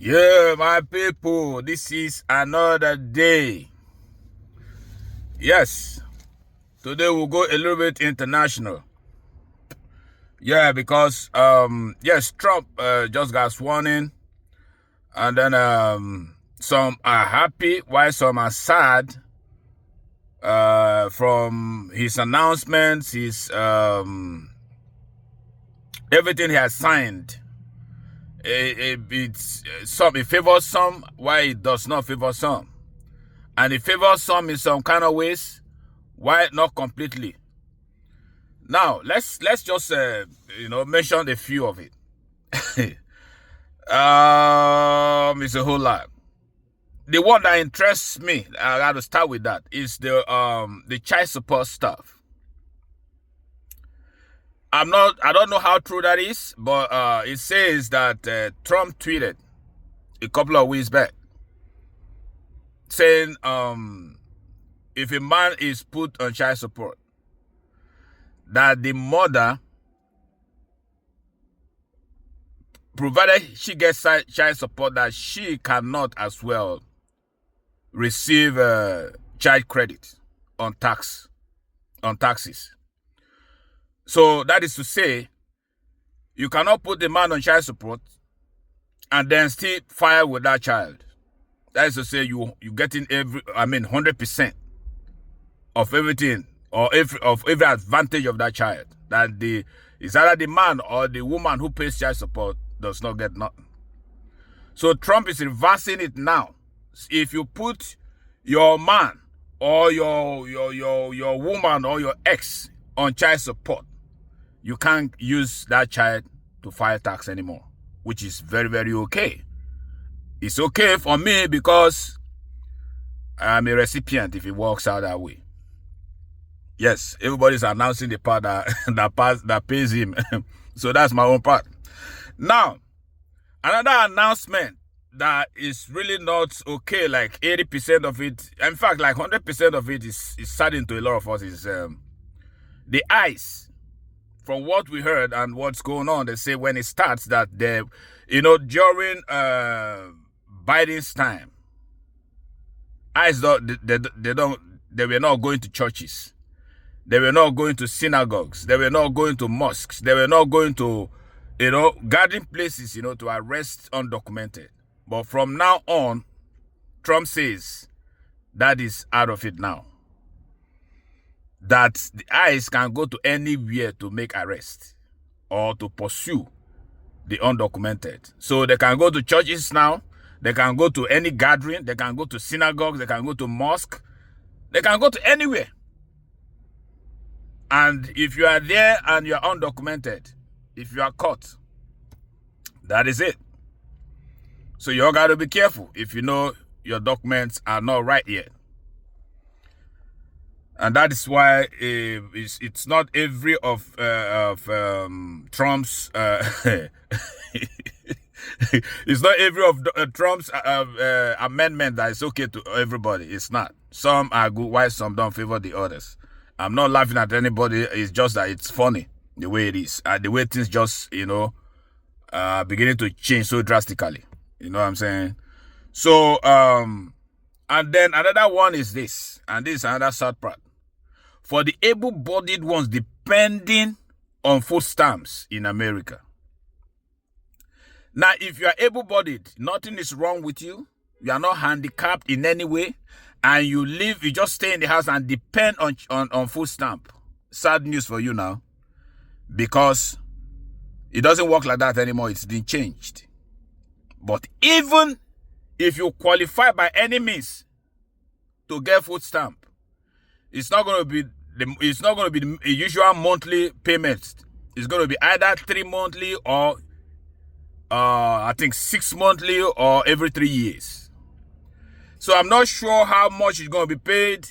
Yeah, my people, this is another day. Yes, today we'll go a little bit international. Yeah, because yes, Trump just got sworn in, and then some are happy while some are sad from his announcements, his everything he has signed. It favors some, while it does not favor some. And it favors some in some kind of ways, why not completely? Now let's just mention a few of it. It's a whole lot. The one that interests me, I got to start with that, is the child support stuff. I don't know how true that is, but it says that Trump tweeted a couple of weeks back saying if a man is put on child support, that the mother, provided she gets child support, that she cannot as well receive child credit on taxes. So that is to say, you cannot put the man on child support and then still file with that child. That is to say, you getting 100% of everything, or every advantage of that child. That it's either the man or the woman who pays child support does not get nothing. So Trump is reversing it now. If you put your man or your woman or your ex on child support, you can't use that child to file tax anymore, which is very, very okay. It's okay for me because I'm a recipient if it works out that way. Yes, everybody's announcing the part that pays him. So that's my own part. Now, another announcement that is really not okay, like 80% of it, in fact, like 100% of it is saddening to a lot of us, is the ICE. From what we heard and what's going on, they say when it starts that during Biden's time, ICE they were not going to churches, they were not going to synagogues, they were not going to mosques, they were not going to gathering places to arrest undocumented. But from now on, Trump says that is out of it now. That the ICE can go to anywhere to make arrests or to pursue the undocumented. So they can go to churches now, they can go to any gathering, they can go to synagogues, they can go to mosque, they can go to anywhere. And if you are there and you are undocumented, if you are caught, that is it. So you all got to be careful if you know your documents are not right yet. And that is why it's not every of Trump's it's not every of Trump's amendment that is okay to everybody. It's not. Some are good, while some don't favor the others. I'm not laughing at anybody. It's just that it's funny the way it is, the way things just beginning to change so drastically. You know what I'm saying? So and then another one is this, and this is another sad part. For the able-bodied ones depending on food stamps in America. Now, if you are able-bodied, nothing is wrong with you. You are not handicapped in any way, and you just stay in the house and depend on food stamp. Sad news for you now, because it doesn't work like that anymore. It's been changed. But even if you qualify by any means to get food stamp, it's not going to be the usual monthly payments. It's going to be either 3 monthly or I think 6 monthly or every 3 years. So I'm not sure how much is going to be paid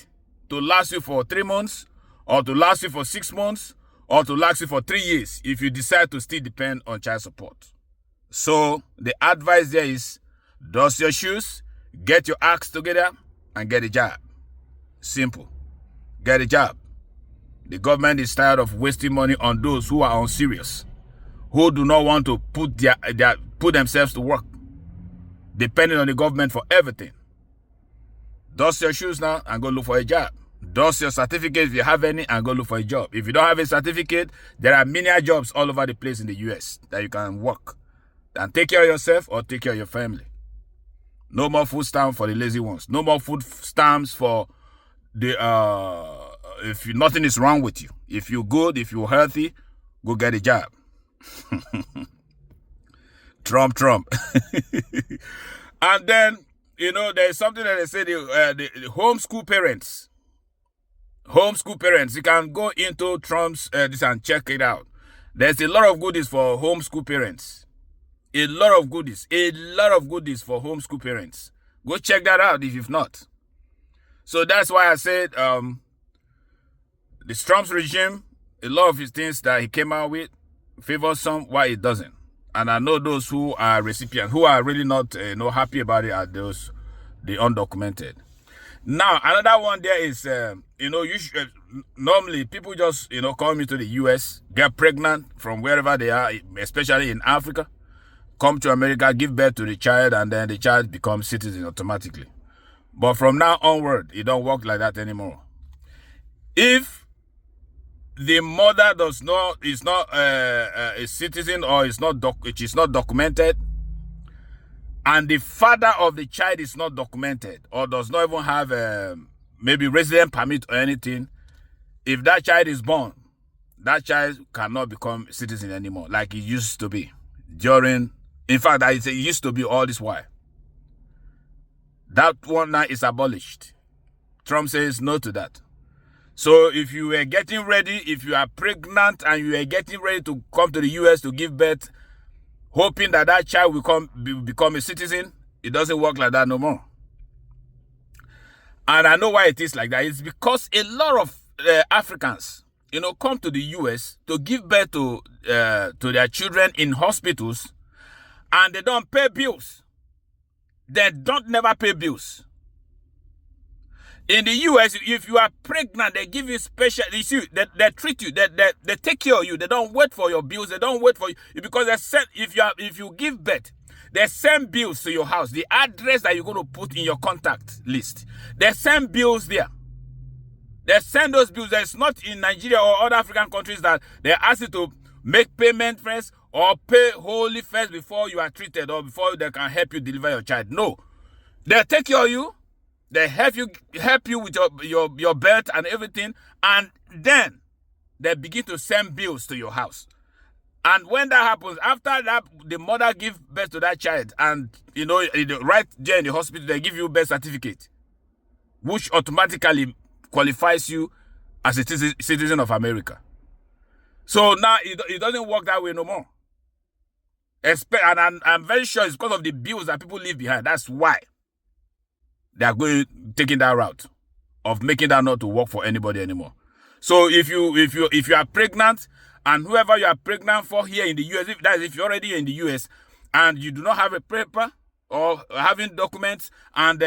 to last you for 3 months, or to last you for 6 months, or to last you for 3 years if you decide to still depend on child support. So the advice there is, dust your shoes, get your acts together, and get a job. Simple. Get a job. The government is tired of wasting money on those who are unserious, who do not want to put themselves to work. depending on the government for everything. Dust your shoes now and go look for a job. Dust your certificate if you have any and go look for a job. If you don't have a certificate, there are many jobs all over the place in the US that you can work and take care of yourself or take care of your family. No more food stamps for the lazy ones. No more food stamps for the if nothing is wrong with you. If you're good, if you're healthy, go get a job. Trump. And then, there's something that they say, the homeschool parents. Homeschool parents, you can go into Trump's this and check it out. There's a lot of goodies for homeschool parents. A lot of goodies for homeschool parents. Go check that out if you've not. So that's why I said the Trump's regime, a lot of his things that he came out with favors some, why it doesn't. And I know those who are recipients, who are really not happy about it, are those the undocumented. Now, another one there is, normally people just, come into the U.S., get pregnant from wherever they are, especially in Africa, come to America, give birth to the child, and then the child becomes citizen automatically. But from now onward, it don't work like that anymore. If the mother is not a citizen or is not documented, and the father of the child is not documented or does not even have maybe resident permit or anything, if that child is born, that child cannot become a citizen anymore like it used to be in fact, it used to be all this while. That one now is abolished. Trump says no to that. So if you were getting ready, if you are pregnant and you are getting ready to come to the U.S. to give birth, hoping that that child will become a citizen, it doesn't work like that no more. And I know why it is like that. It's because a lot of Africans, come to the U.S. to give birth to their children in hospitals, and they don't pay bills. They don't never pay bills. In the U.S., if you are pregnant, they give you special. You see, they treat you. They take care of you. They don't wait for your bills. They don't wait for you because they send. If you give birth, they send bills to your house. The address that you're going to put in your contact list. They send bills there. They send those bills. There's not in Nigeria or other African countries that they ask you to make payment first or pay wholly first before you are treated or before they can help you deliver your child. No, they take care of you. They help you with your birth and everything, and then they begin to send bills to your house. And when that happens, after that, the mother gives birth to that child, and right there in the hospital, they give you birth certificate, which automatically qualifies you as a citizen of America. So now it doesn't work that way no more. And I'm very sure it's because of the bills that people leave behind. That's why they are taking that route of making that not to work for anybody anymore. So if you are pregnant, and whoever you are pregnant for here in the US, if you're already in the US and you do not have a paper or having documents, and the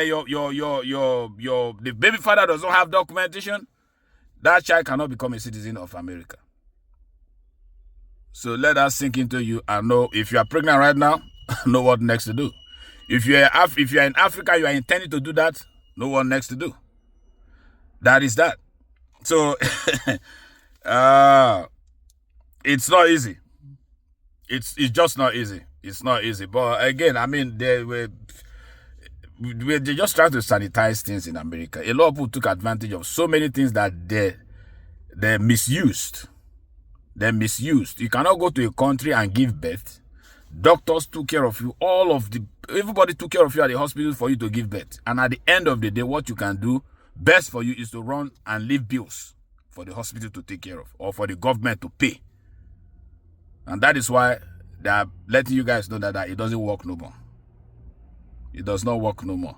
baby father does not have documentation, that child cannot become a citizen of America. So let that sink into you and know if you are pregnant right now, know what next to do. If you are in Africa, you are intending to do that, know what next to do. That is that. So it's not easy. It's just not easy. It's not easy. But again, I mean, they just trying to sanitize things in America. A lot of people took advantage of so many things that they misused. They're misused. You cannot go to a country and give birth. Doctors took care of you. Everybody took care of you at the hospital for you to give birth. And at the end of the day, what you can do best for you is to run and leave bills for the hospital to take care of or for the government to pay. And that is why they are letting you guys know that it doesn't work no more. It does not work no more.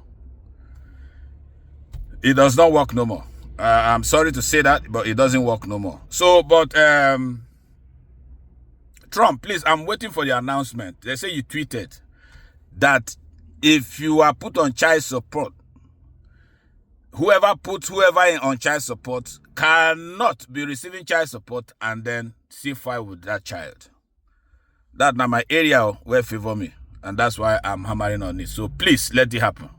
It does not work no more. I'm sorry to say that, but it doesn't work no more. So, but Trump, please, I'm waiting for the announcement. They say you tweeted that if you are put on child support, whoever on child support cannot be receiving child support and then see file with that child. That's not my area where favor me. And that's why I'm hammering on it. So please let it happen.